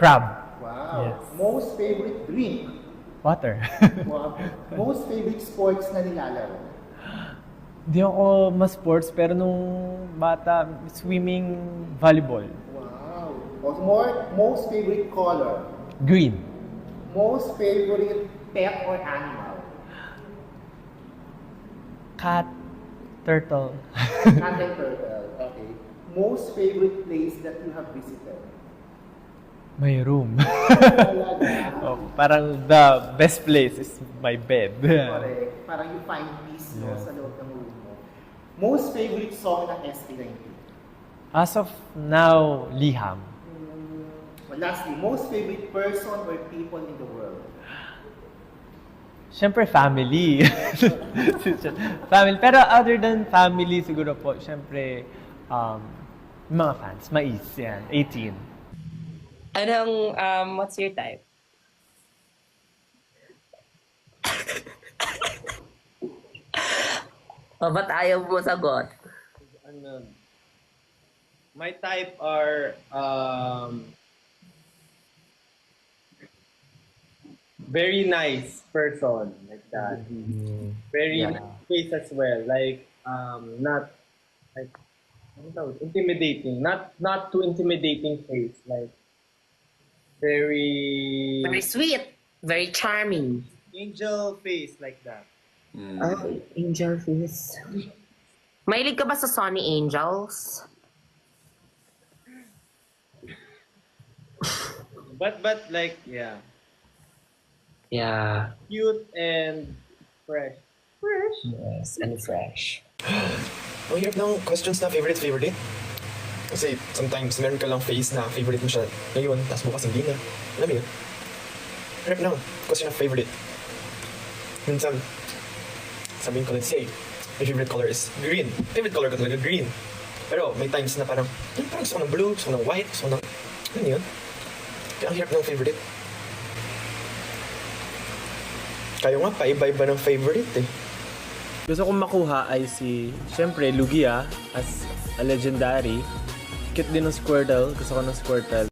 Crab. Wow. Yes. Most favorite drink? Water. Wow. Most favorite sports na nilalaro? Di ako mas-sports, pero nung bata, swimming, volleyball. Wow. Most favorite color? Green. Most favorite pet or animal? Cat. Turtle. Cat and turtle. Okay. Most favorite place that you have visited? My room. Talaga. Oh, parang the best place is my bed. Correct. Parang you find peace no, Yeah. sa loob ng room mo. Most favorite song ng SB19? As of now, Liham. Well, lastly, most favorite person or people in the world? Siyempre, family. Family. Pero other than family, siguro po, siyempre, yung mga fans, mais, yan, 18. Anong, what's your type? O, ba't ayaw mo sagot? Ano, my type are very nice person like that. Very Yeah. nice face as well. Like not like ano tawag? Intimidating. Not too intimidating face. Like very Very sweet. Very charming. angel face like that. Oh, angel face. Mahilig ka ba sa Sonny Angels? But like yeah, Yeah. cute and fresh. Yes, and fresh. Ang hirap ng questions na favorite. Kasi sometimes meron ka lang face na favorite mo siya ngayon, tapos bukas hindi na. Alam mo yun? Hirap ng question na favorite. Minsan, sabihin ko, let's say, my favorite color is green. Favorite color ko talaga, green. Pero may times na parang gusto ko ng blue, gusto ko ng white, gusto ko ng, ano yun? Kaya ang hirap ng favorite. Kayo nga, paiba-iba ng favorite eh. Gusto kong makuha ay si, syempre, Lugia as a legendary. Cute din ng Squirtle. Gusto ko ng Squirtle.